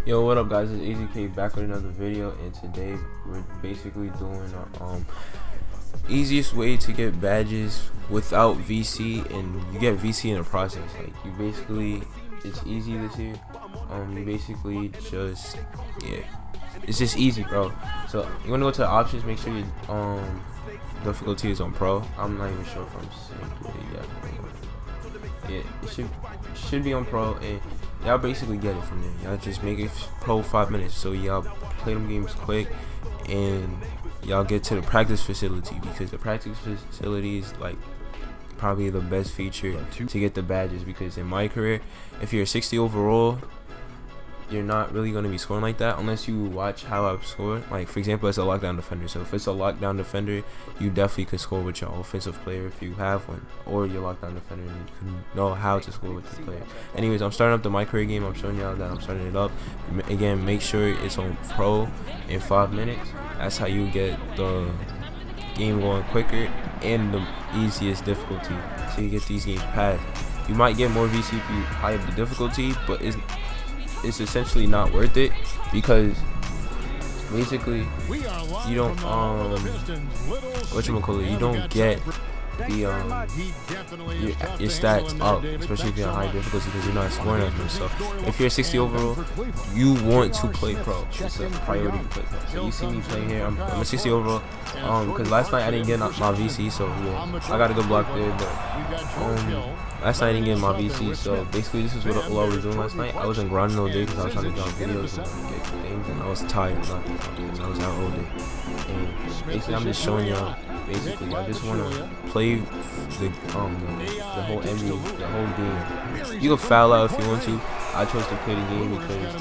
Yo, what up guys, it's AZK back with another video, and today we're basically doing easiest way to get badges without VC, and you get VC in the process. Like, you basically, it's easy this year. You basically just, it's just easy, bro. So you're gonna go to the options, make sure you difficulty is on pro. I'm not even sure if I'm saying it should be on pro, and y'all basically get it from there. Y'all just make it pro 5 minutes, so y'all play them games quick and y'all get to the practice facility, because the practice facility is like probably the best feature to get the badges. Because in my career, if you're 60 overall, you're not really going to be scoring like that unless you watch how I score. Like, for example, it's a lockdown defender, so if it's a lockdown defender, you definitely could score with your offensive player if you have one, or your lockdown defender, and you can know how to score with the player. Anyways, I'm starting up the my career game. I'm showing y'all that I'm starting it up. Again, make sure it's on pro in 5 minutes. That's how you get the game going quicker and the easiest difficulty, so you get these games passed. You might get more VC if you high up the difficulty, but it's essentially not worth it, because basically you don't you don't get the your stats up, especially if you're on high difficulty, because you're not scoring as much. So if you're 60 overall, you want to play pro. It's a priority to play pro. So you see me playing here. I'm a 60 overall, because last night I didn't get my VC, so yeah, I got a good block there. But last night I didn't get my VC, so basically this is what I was doing last night. I wasn't grinding all day because I was trying to drop videos and get things, and I was tired. I was out all day, and basically I'm just showing y'all. Basically, I just want to play the whole NBA, the whole game. You can foul out if you want to. I chose to play the game because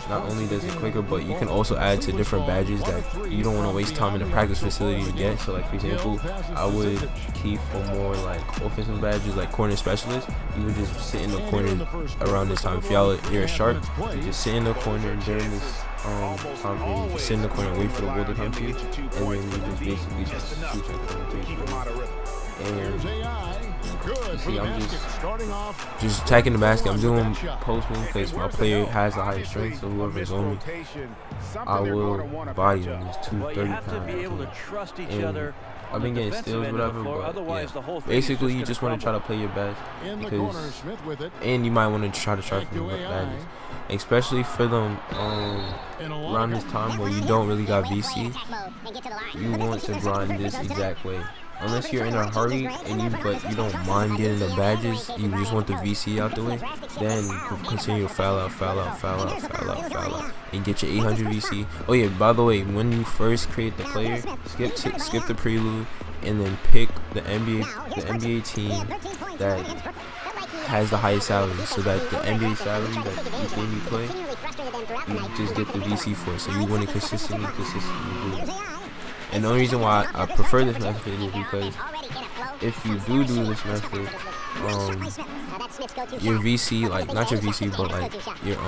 not only does it quicker, but you can also add to different badges that you don't want to waste time in the practice facility to get. So, like, for example, I would keep for more like offensive badges, like corner specialist. You would just sit in the corner around this time. If you're a sharp, you just sit in the corner during this time period. You sit in the corner and wait for the ball to come to you, and then you just basically just shoot your corner. And you see, I'm just attacking the basket. I'm doing postman because my player has the highest strength, so whoever is on me, I will body them. It's 230 pounds. And I've been getting steals, whatever, but yeah. Basically, you just want to try to play your best, because, and you might want to try for the badges, especially for them around this time where you don't really got VC. You want to grind this exact way. Unless you're in a hurry but you don't mind getting the badges, you just want the VC out the way, then you can continue to foul out, and get your 800 VC. Oh yeah, by the way, when you first create the player, skip the prelude, and then pick the NBA team that has the highest salary, so that the NBA salary that each game you play, you just get the VC for. So you want to consistently do it. And the only reason why I prefer this method is because if you do this method, your VC, like, not your VC, but like your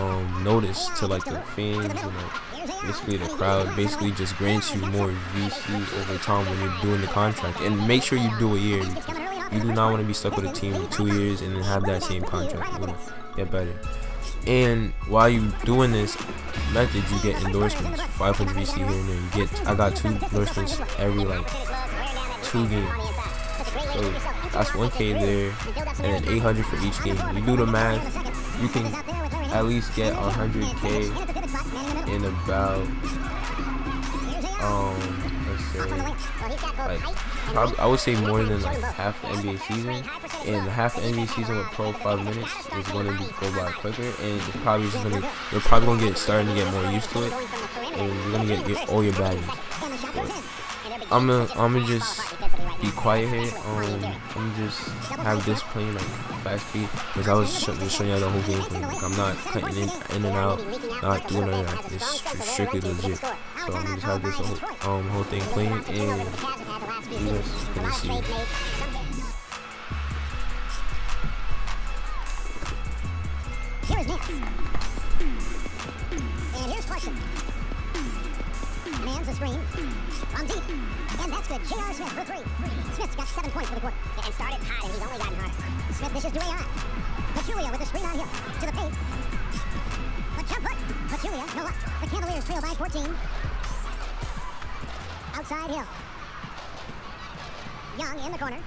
notice to like the fans and like basically the crowd, basically just grants you more VC over time when you're doing the contract. And make sure you do a year, because you do not want to be stuck with a team for 2 years and then have that same contract. You want to get better. And while you doing this method, you get endorsements, 500 VC here and there. I got 2 endorsements every like 2 games, so that's 1K there, and then 800 for each game. You do the math, you can at least get 100K in about let's say, like, I would say more than like half the NBA season. And half the NBA season with pro 5 minutes is going to be go by quicker, and it's probably just you're probably going to get starting to get more used to it, and you're going to get all your badges. But I'm gonna just be quiet here. I'm gonna just have this playing like fast speed, because I was just showing y'all the whole game for me. Like, I'm not cutting in and out, not doing any of that. It's strictly legit. So I'm gonna just have this whole thing playing, and you guys gonna see. Here's Nance. And here's Clarkson. Man's a screen. On deep. And that's good. J.R. Smith for 3. Smith's got 7 points for the quarter. And started hot, and he's only gotten hotter. Smith dishes to AI. Pachulia with the screen on here. To the paint. The jumper. there. No luck. The Cavaliers trail by 14. Outside Hill. Young in the corner.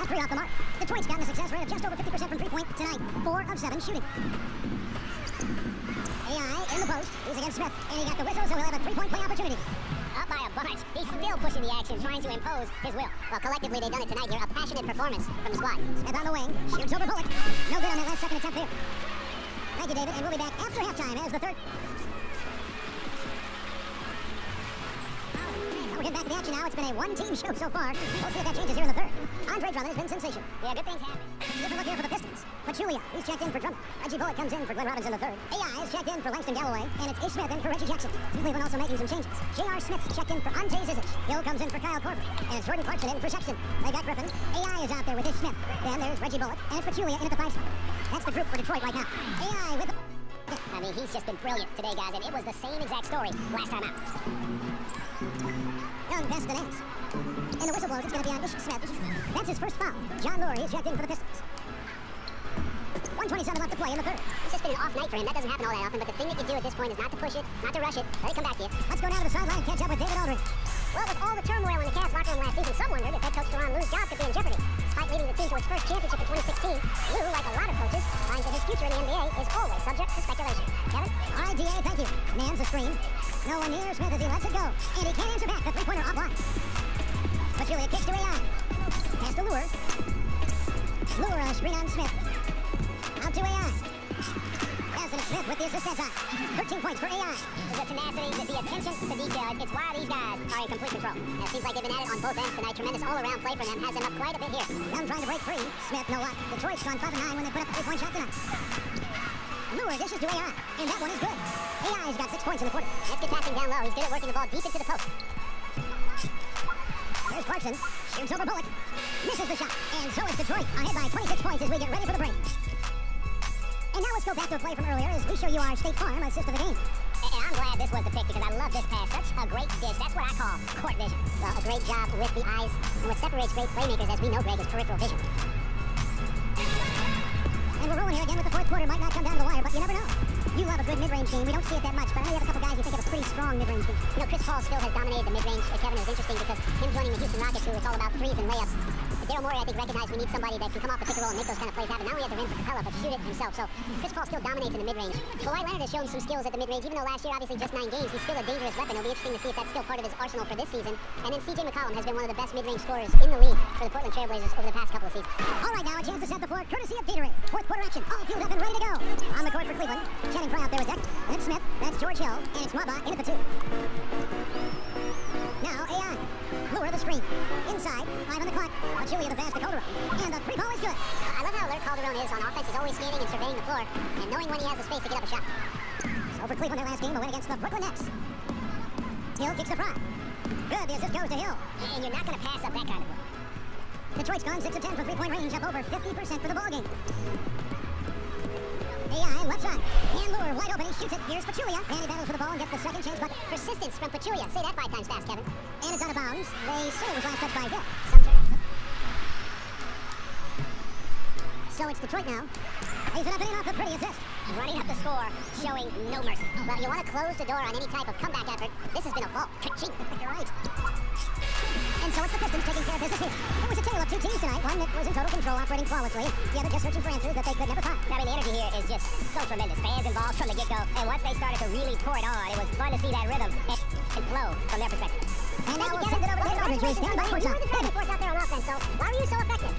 A three off the mark. Detroit's gotten a success rate of just over 50% from three-point tonight. 4 of 7 shooting. AI in the post. He's against Smith. And he got the whistle, so he'll have a three-point play opportunity. Up by a bunch. He's still pushing the action, trying to impose his will. Well, collectively, they've done it tonight here. A passionate performance from the squad. Smith on the wing. Shoots over Bullock. No good on that last second attempt there. Thank you, David. And we'll be back after halftime as the third. We're getting back to the action now. It's been a one-team show so far. We'll see if that changes here in the third. Andre Drummond has been sensational. Yeah, good things happen. Different look here for the Pistons. Pachulia, he's checked in for Drummond. Reggie Bullock comes in for Glenn Robinson the third. AI is checked in for Langston Galloway. And it's Ish Smith in for Reggie Jackson. Cleveland also making some changes. J.R. Smith checked in for Ante Zizic. Hill comes in for Kyle Korver. And it's Jordan Clarkson in for Sexton. They got Griffin. AI is out there with Ish Smith. Then there's Reggie Bullock. And it's Pachulia in at the 5 spot. That's the group for Detroit right now. AI with the... I mean, he's just been brilliant today, guys. And it was the same exact story last time out. Young passes the Nance. And the whistle blows. It's going to be on Ish Smith. That's his first foul. John Lurie is checked in for the Pistons. 1:27 left to play in the third. It's just been an off night for him. That doesn't happen all that often. But the thing that you do at this point is not to push it, not to rush it. Let it come back to you. Let's go down to the sideline and catch up with David Aldridge. Well, with all the turmoil in the Cavs locker room last season, some wondered if head coach Teron Lue's job could be in jeopardy. Despite leading the team to its first championship in 2016, Lue, like a lot of coaches, finds that his future in the NBA is always subject to speculation. Kevin? All right, D.A., thank you. Man's a screen. No one near Smith as he lets it go. And he can't answer back. The three-pointer offline. Pachulia kicks to AI. Pass to Lure. Lure on a screen on Smith. Out to AI. Anthony Smith with the assist that time. 13 points for AI. The tenacity, the attention to detail. It's why these guys are in complete control. It seems like they've been at it on both ends tonight. Tremendous all-around play from them. Has them up quite a bit here. Young trying to break free. Smith, no luck. Detroit's gone 5-9 when they put up a three-point shot tonight. Lure dishes to AI. And that one is good. AI's got 6 points in the quarter. That's good passing down low. He's good at working the ball deep into the post. There's Clarkson. Shoots over Bullock. Misses the shot. And so is Detroit. Ahead by 26 points as we get ready for the break. And now let's go back to a play from earlier as we show you our State Farm assist of the game. And I'm glad this was the pick because I love this pass. Such a great dish. That's what I call court vision. Well, a great job with the eyes. And what separates great playmakers, as we know, Greg, is peripheral vision. And we're rolling here again with the fourth quarter. Might not come down to the wire, but you never know. You love a good mid-range team. We don't see it that much, but I know you have a couple guys you think of a pretty strong mid-range team. You know, Chris Paul still has dominated the mid-range. Kevin, it was interesting because him joining the Houston Rockets, who it's all about threes and layups. Daryl Morey, I think, recognized we need somebody that can come off the pick and roll and make those kind of plays happen. Not only at the rim for Capella, but shoot it himself. So Chris Paul still dominates in the mid-range. Kawhi Leonard has shown some skills at the mid-range. Even though last year, obviously, just 9 games, he's still a dangerous weapon. It'll be interesting to see if that's still part of his arsenal for this season. And then CJ McCollum has been one of the best mid-range scorers in the league for the Portland Trailblazers over the past couple of seasons. All right, now a chance to set the floor, courtesy of Gatorade. Fourth quarter action, all fueled up and ready to go. On the court for Cleveland, Channing Frye out there with Deck. And it's Smith, that's George Hill, and it's Mwaba in at the 2. Now AI. Lure the screen. Inside, 5 on the clock. Pachulia the pass to Calderon. And the three ball is good. I love how alert Calderon is on offense. He's always scanning and surveying the floor and knowing when he has the space to get up a shot. So for Cleveland, their last game, a win against the Brooklyn Nets. Hill kicks the Frye. Good, the assist goes to Hill. And you're not going to pass up that kind of play. Detroit's gone 6 of 10 from three-point range, up over 50% for the ballgame. AI left side. And Lure wide open. He shoots it. Here's Pachulia. And he battles for the ball and gets the second chance. But persistence from Pachulia. Say that 5 times fast, Kevin. And it's out of bounds. They say it was last touched by Hill. So it's Detroit now. He's up and off the pretty assist. Running up the score, showing no mercy. Well, you want to close the door on any type of comeback effort. This has been a fault. You're right. And so it's the Pistons taking care of business here. It was a tale of 2 teams tonight. One that was in total control, operating flawlessly. The other just searching for answers that they could never find. I mean, the energy here is just so tremendous. Fans involved from the get-go. And once they started to really pour it on, it was fun to see that rhythm and flow from their perspective. And now we'll send it over to David Aldridge. Stand by courtside. You were the driving force out there on offense, so why were you so effective?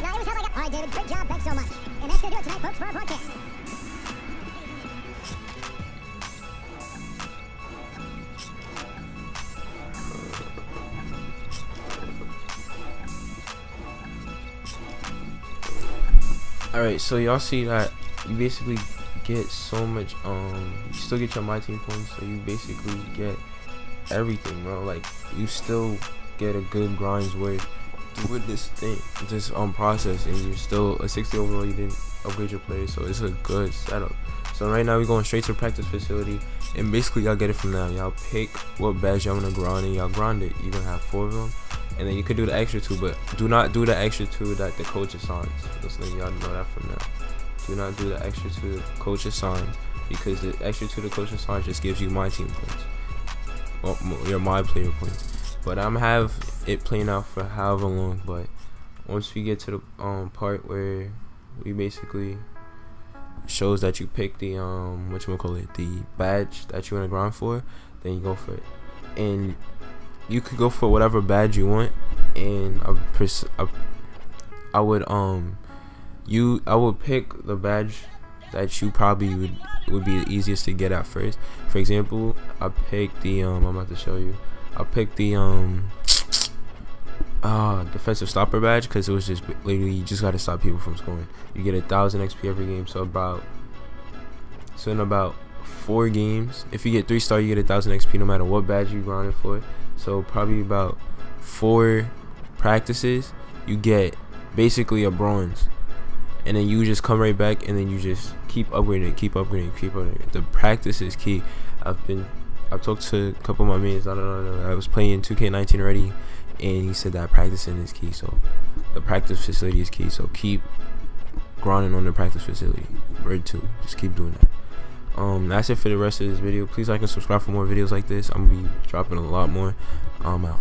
No, it was how I got... All right, David, great job. Thanks so much. And that's going to do it tonight, folks, for our broadcast. Alright, so y'all see that you basically get so much, you still get your My Team points, so you basically get everything, bro. Like, you still get a good grind's worth with this thing, this process, and you're still a 60 overall. You didn't upgrade your players, so it's a good setup. So right now we're going straight to the practice facility, and basically y'all get it from now. Y'all pick what badge y'all wanna grind, and y'all grind it. You're gonna have 4 of them, and then you could do the extra 2, but do not do the extra 2 that the coach assigns. Just letting y'all know that from now. do not do the extra to the coach assigns, because the extra to the coach assigns just gives you my team points, well, your my player points. But I'm have it playing out for however long. But once we get to the part where we basically shows that you pick the the badge that you want to grind for, then you go for it. And you could go for whatever badge you want, and I would pick the badge that you probably would be the easiest to get at first. For example, I picked the I'm about to show you. I picked the defensive stopper badge, because it was just literally you just gotta stop people from scoring. You get 1,000 XP every game, so in about 4 games, if you get 3-star, you get 1,000 XP no matter what badge you grinded for. So probably about 4 practices, you get basically a bronze, and then you just come right back, and then you just keep upgrading, keep upgrading. The practice is key. I've talked to a couple of my mates. I was playing 2K19 already, and he said that practicing is key. So the practice facility is key. So keep grinding on the practice facility. Word 2, just keep doing that. That's it for the rest of this video. Please like and subscribe for more videos like this. I'm gonna be dropping a lot more. I'm out.